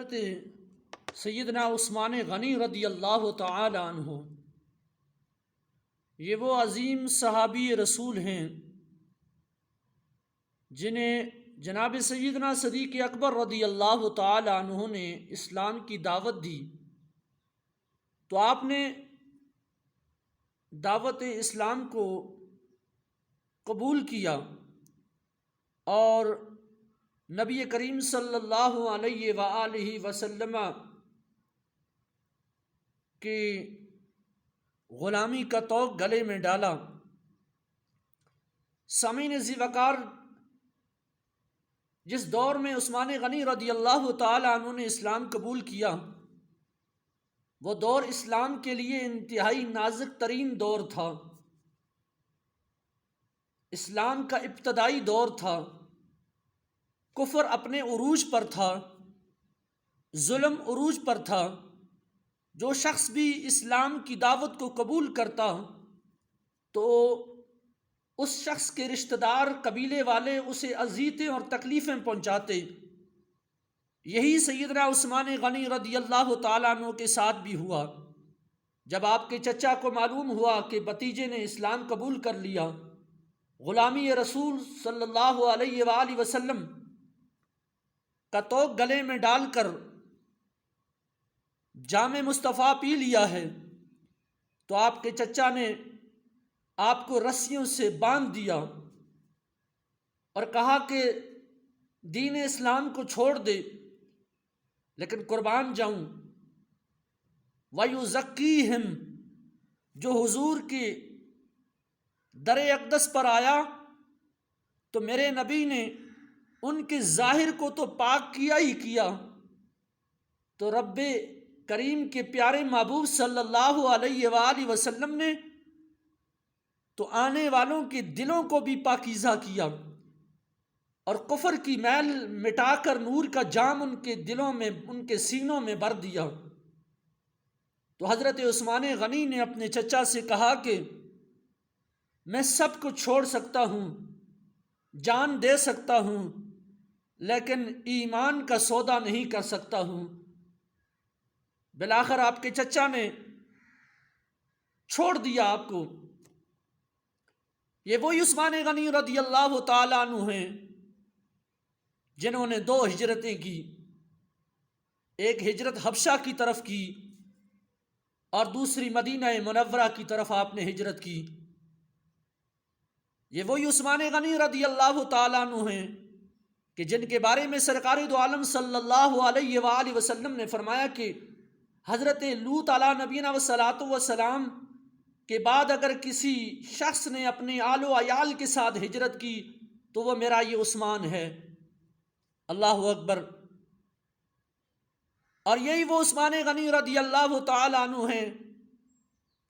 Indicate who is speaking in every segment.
Speaker 1: حضرت سیدنا عثمان غنی رضی اللہ تعالی عنہ، یہ وہ عظیم صحابی رسول ہیں جنہیں جناب سیدنا صدیق اکبر رضی اللہ تعالی عنہ نے اسلام کی دعوت دی، تو آپ نے دعوت اسلام کو قبول کیا اور نبی کریم صلی اللہ علیہ وآلہ وسلم کی غلامی کا طوق گلے میں ڈالا۔ سامعین ذی وقار، جس دور میں عثمان غنی رضی اللہ تعالی عنہ نے اسلام قبول کیا، وہ دور اسلام کے لیے انتہائی نازک ترین دور تھا، اسلام کا ابتدائی دور تھا، کفر اپنے عروج پر تھا، ظلم عروج پر تھا۔ جو شخص بھی اسلام کی دعوت کو قبول کرتا تو اس شخص کے رشتہ دار، قبیلے والے اسے اذیتیں اور تکلیفیں پہنچاتے۔ یہی سیدنا عثمان غنی رضی اللہ تعالیٰ عنہ کے ساتھ بھی ہوا۔ جب آپ کے چچا کو معلوم ہوا کہ بھتیجے نے اسلام قبول کر لیا، غلامی رسول صلی اللہ علیہ وآلہ وسلم کا طوق گلے میں ڈال کر جام مصطفیٰ پی لیا ہے، تو آپ کے چچا نے آپ کو رسیوں سے باندھ دیا اور کہا کہ دین اسلام کو چھوڑ دے، لیکن قربان جاؤں وَيُزَكِّيهِمْ، جو حضور کے در اقدس پر آیا تو میرے نبی نے ان کے ظاہر کو تو پاک کیا ہی کیا، تو رب کریم کے پیارے محبوب صلی اللہ علیہ وآلہ وسلم نے تو آنے والوں کے دلوں کو بھی پاکیزہ کیا اور کفر کی میل مٹا کر نور کا جام ان کے دلوں میں، ان کے سینوں میں بھر دیا۔ تو حضرت عثمان غنی نے اپنے چچا سے کہا کہ میں سب کو چھوڑ سکتا ہوں، جان دے سکتا ہوں، لیکن ایمان کا سودا نہیں کر سکتا ہوں۔ بالآخر آپ کے چچا نے چھوڑ دیا آپ کو۔ یہ وہی عثمان غنی رضی اللہ تعالی عنہ ہیں جنہوں نے 2 ہجرتیں کی، ایک ہجرت حبشہ کی طرف کی اور دوسری مدینہ منورہ کی طرف آپ نے ہجرت کی۔ یہ وہی عثمان غنی رضی اللہ تعالیٰ عنہ ہیں کہ جن کے بارے میں سرکار دو عالم صلی اللہ علیہ وآلہ وسلم نے فرمایا کہ حضرت لوط علیہ نبینا والسلام کے بعد اگر کسی شخص نے اپنے آل و عیال کے ساتھ ہجرت کی تو وہ میرا یہ عثمان ہے۔ اللہ اکبر۔ اور یہی وہ عثمان غنی رضی اللہ تعالیٰ عنہ ہیں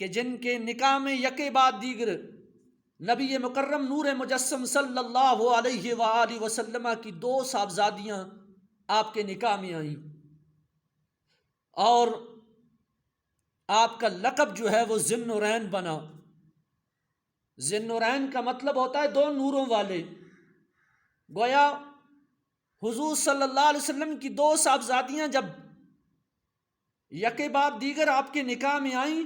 Speaker 1: کہ جن کے نکاح میں یکے بعد دیگر نبی مکرم نور مجسم صلی اللہ علیہ وآلہ وسلم کی 2 صاحبزادیاں آپ کے نکاح میں آئیں، اور آپ کا لقب جو ہے وہ ذی النورین بنا۔ ذی النورین کا مطلب ہوتا ہے 2 نوروں والے۔ گویا حضور صلی اللہ علیہ وسلم کی 2 صاحبزادیاں جب یکے بعد دیگر آپ کے نکاح میں آئیں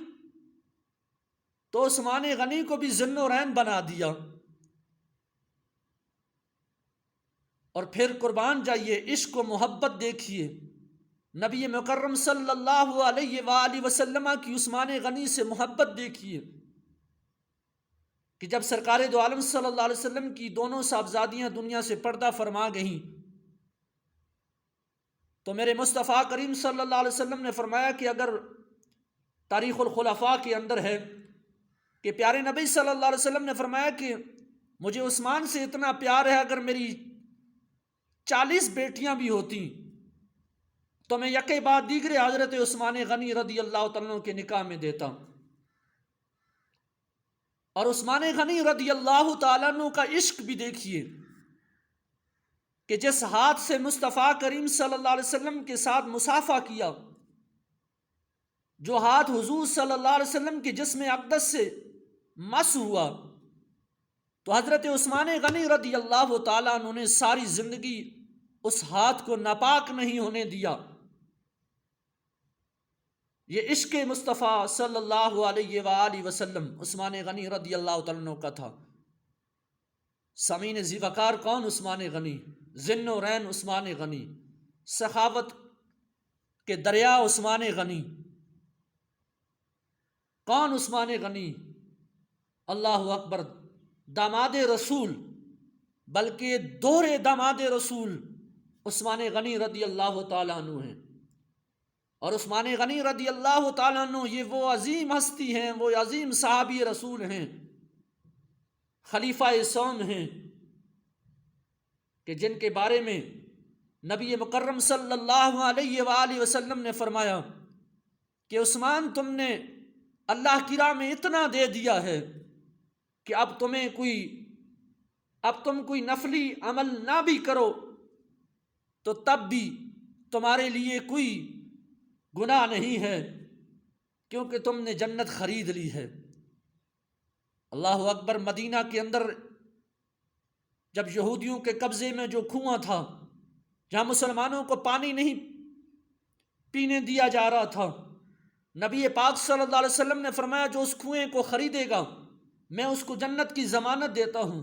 Speaker 1: تو عثمان غنی کو بھی ذی النورین بنا دیا۔ اور پھر قربان جائیے، عشق و محبت دیکھیے، نبی مکرم صلی اللہ علیہ وآلہ وسلم کی عثمان غنی سے محبت دیکھیے کہ جب سرکار دو عالم صلی اللہ علیہ وسلم کی دونوں صاحبزادیاں دنیا سے پردہ فرما گئیں تو میرے مصطفیٰ کریم صلی اللہ علیہ وسلم نے فرمایا کہ اگر تاریخ الخلفاء کے اندر ہے کہ پیارے نبی صلی اللہ علیہ وسلم نے فرمایا کہ مجھے عثمان سے اتنا پیار ہے، اگر میری 40 بیٹیاں بھی ہوتی تو میں یکے بعد دیگرے حضرت عثمان غنی رضی اللہ تعالیٰ کے نکاح میں دیتا۔ اور عثمان غنی رضی اللہ تعالیٰ کا عشق بھی دیکھیے کہ جس ہاتھ سے مصطفیٰ کریم صلی اللہ علیہ وسلم کے ساتھ مصافحہ کیا، جو ہاتھ حضور صلی اللہ علیہ وسلم کے جسم اقدس سے مس ہوا، تو حضرت عثمان غنی رضی اللہ تعالیٰ عنہ نے ساری زندگی اس ہاتھ کو ناپاک نہیں ہونے دیا، یہ عشق مصطفیٰ صلی اللہ علیہ وآلہ وسلم عثمان غنی رضی اللہ تعالیٰ عنہ کا تھا۔ سامعین ذی وقار کون عثمان غنی؟ ذن و رین عثمان غنی، سخاوت کے دریا عثمان غنی۔ کون عثمان غنی؟ اللہ اکبر، داماد رسول، بلکہ دوہرے داماد رسول عثمان غنی رضی اللہ تعالیٰ عنہ ہیں۔ اور عثمان غنی رضی اللہ تعالیٰ عنہ یہ وہ عظیم ہستی ہیں، وہ عظیم صحابی رسول ہیں، خلیفہ سوم ہیں، کہ جن کے بارے میں نبی مکرم صلی اللہ علیہ وآلہ وسلم نے فرمایا کہ عثمان تم نے اللہ کی راہ میں اتنا دے دیا ہے کہ اب تم کوئی نفلی عمل نہ بھی کرو تو تب بھی تمہارے لیے کوئی گناہ نہیں ہے، کیونکہ تم نے جنت خرید لی ہے۔ اللہ اکبر۔ مدینہ کے اندر جب یہودیوں کے قبضے میں جو کنواں تھا، جہاں مسلمانوں کو پانی نہیں پینے دیا جا رہا تھا، نبی پاک صلی اللہ علیہ وسلم نے فرمایا جو اس کنویں کو خریدے گا میں اس کو جنت کی ضمانت دیتا ہوں۔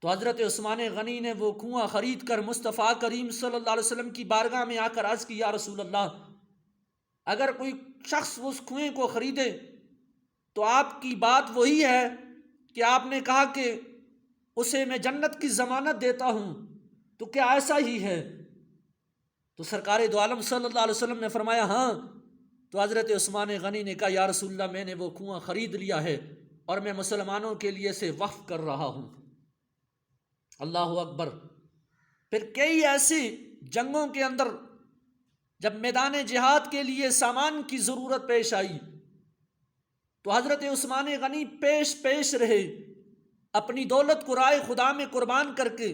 Speaker 1: تو حضرت عثمان غنی نے وہ کنواں خرید کر مصطفیٰ کریم صلی اللہ علیہ وسلم کی بارگاہ میں آ کر عرض کی، یا رسول اللہ، اگر کوئی شخص اس کنویں کو خریدے تو آپ کی بات وہی ہے کہ آپ نے کہا کہ اسے میں جنت کی ضمانت دیتا ہوں، تو کیا ایسا ہی ہے؟ تو سرکار دو عالم صلی اللہ علیہ وسلم نے فرمایا ہاں۔ تو حضرت عثمان غنی نے کہا، یا رسول اللہ، میں نے وہ کنواں خرید لیا ہے اور میں مسلمانوں کے لیے اسے وقف کر رہا ہوں۔ اللہ اکبر۔ پھر کئی ایسی جنگوں کے اندر جب میدان جہاد کے لیے سامان کی ضرورت پیش آئی تو حضرت عثمان غنی پیش رہے، اپنی دولت کو رائے خدا میں قربان کر کے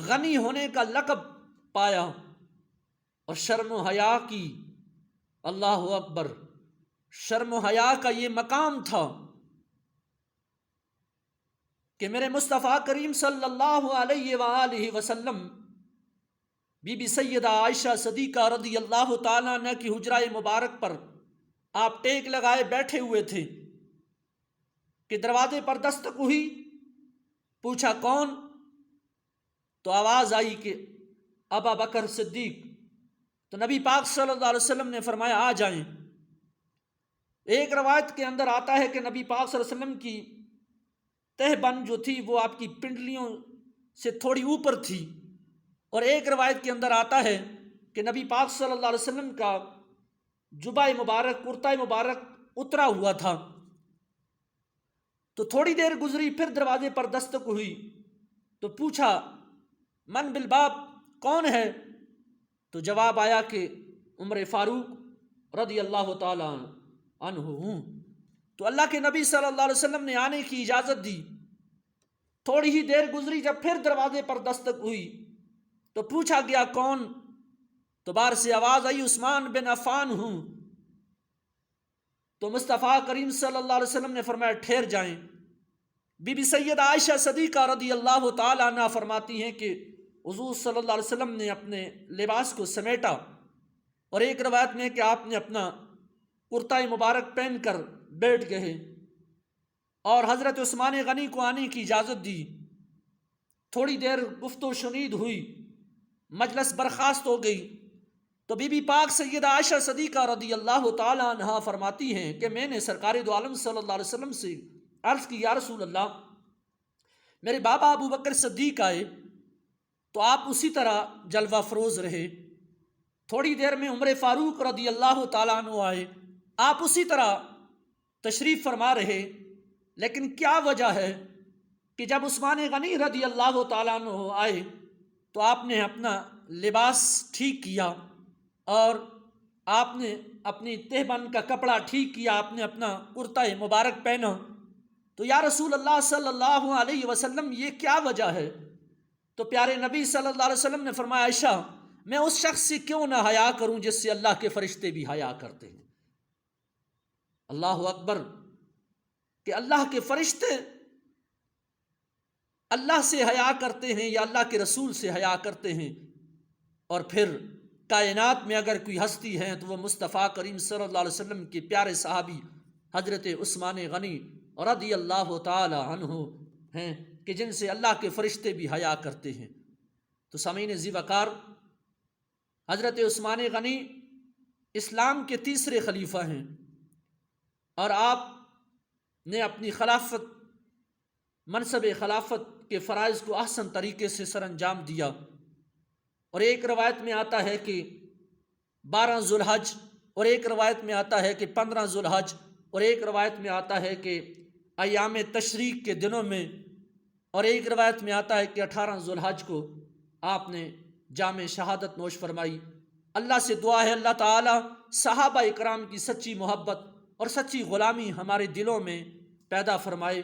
Speaker 1: غنی ہونے کا لقب پایا، اور شرم و حیا کی، اللہ اکبر، شرم و حیا کا یہ مقام تھا کہ میرے مصطفیٰ کریم صلی اللہ علیہ وآلہ وسلم بی بی سیدہ عائشہ صدیقہ رضی اللہ تعالیٰ عنہ کی حجرہ مبارک پر آپ ٹیک لگائے بیٹھے ہوئے تھے کہ دروازے پر دستک ہوئی، پوچھا کون؟ تو آواز آئی کہ ابا بکر صدیق۔ تو نبی پاک صلی اللہ علیہ وسلم نے فرمایا آ جائیں۔ ایک روایت کے اندر آتا ہے کہ نبی پاک صلی اللہ علیہ وسلم کی تہ بند جو تھی وہ آپ کی پنڈلیوں سے تھوڑی اوپر تھی، اور ایک روایت کے اندر آتا ہے کہ نبی پاک صلی اللہ علیہ وسلم کا جبہ مبارک، کرتا مبارک اترا ہوا تھا۔ تو تھوڑی دیر گزری، پھر دروازے پر دستک ہوئی تو پوچھا من بالباب، کون ہے؟ تو جواب آیا کہ عمر فاروق رضی اللہ تعالی عنہ ہوں۔ تو اللہ کے نبی صلی اللہ علیہ وسلم نے آنے کی اجازت دی۔ تھوڑی ہی دیر گزری، جب پھر دروازے پر دستک ہوئی تو پوچھا گیا کون؟ تو باہر سے آواز آئی عثمان بن عفان ہوں۔ تو مصطفیٰ کریم صلی اللہ علیہ وسلم نے فرمایا ٹھہر جائیں۔ بی بی سیدہ عائشہ صدیقہ رضی اللہ تعالی عنہ فرماتی ہیں کہ حضور صلی اللہ علیہ وسلم نے اپنے لباس کو سمیٹا، اور ایک روایت میں کہ آپ نے اپنا کرتا مبارک پہن کر بیٹھ گئے، اور حضرت عثمان غنی کو آنے کی اجازت دی۔ تھوڑی دیر گفت و شنید ہوئی، مجلس برخاست ہو گئی، تو بی بی پاک سیدہ عائشہ صدیقہ رضی اللہ تعالی عنہ فرماتی ہیں کہ میں نے سرکار دو عالم صلی اللہ علیہ وسلم سے عرض کی، یا رسول اللہ، میرے بابا ابو بکر صدیق آئے تو آپ اسی طرح جلوہ فروز رہے، تھوڑی دیر میں عمر فاروق رضی اللہ تعالیٰ عنہ آئے، آپ اسی طرح تشریف فرما رہے، لیکن کیا وجہ ہے کہ جب عثمان غنی رضی اللہ تعالیٰ عنہ آئے تو آپ نے اپنا لباس ٹھیک کیا، اور آپ نے اپنی تہ بند کا کپڑا ٹھیک کیا، آپ نے اپنا کرتا مبارک پہنا، تو یا رسول اللہ صلی اللہ علیہ وسلم یہ کیا وجہ ہے؟ تو پیارے نبی صلی اللہ علیہ وسلم نے فرمایا عائشہ، میں اس شخص سے کیوں نہ حیا کروں جس سے اللہ کے فرشتے بھی حیا کرتے ہیں۔ اللہ اکبر، کہ اللہ کے فرشتے اللہ سے حیا کرتے ہیں یا اللہ کے رسول سے حیا کرتے ہیں، اور پھر کائنات میں اگر کوئی ہستی ہے تو وہ مصطفیٰ کریم صلی اللہ علیہ وسلم کے پیارے صحابی حضرت عثمان غنی رضی اللہ تعالی عنہ ہیں کہ جن سے اللہ کے فرشتے بھی حیا کرتے ہیں۔ تو سامعین ذی وقار، حضرت عثمان غنی اسلام کے تیسرے خلیفہ ہیں اور آپ نے اپنی خلافت، منصب خلافت کے فرائض کو احسن طریقے سے سر انجام دیا۔ اور ایک روایت میں آتا ہے کہ 12 ذو الحج، اور ایک روایت میں آتا ہے کہ 15 ذو الحج، اور ایک روایت میں آتا ہے کہ ایام تشریق کے دنوں میں، اور ایک روایت میں آتا ہے کہ 18 ذو الحج کو آپ نے جام شہادت نوش فرمائی۔ اللہ سے دعا ہے اللہ تعالی صحابہ اکرام کی سچی محبت اور سچی غلامی ہمارے دلوں میں پیدا فرمائے،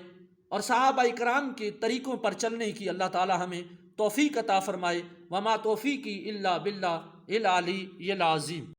Speaker 1: اور صحابہ اکرام کے طریقوں پر چلنے کی اللہ تعالی ہمیں توفیق عطا فرمائے۔ وما توفیقی الا باللہ العلی العظیم۔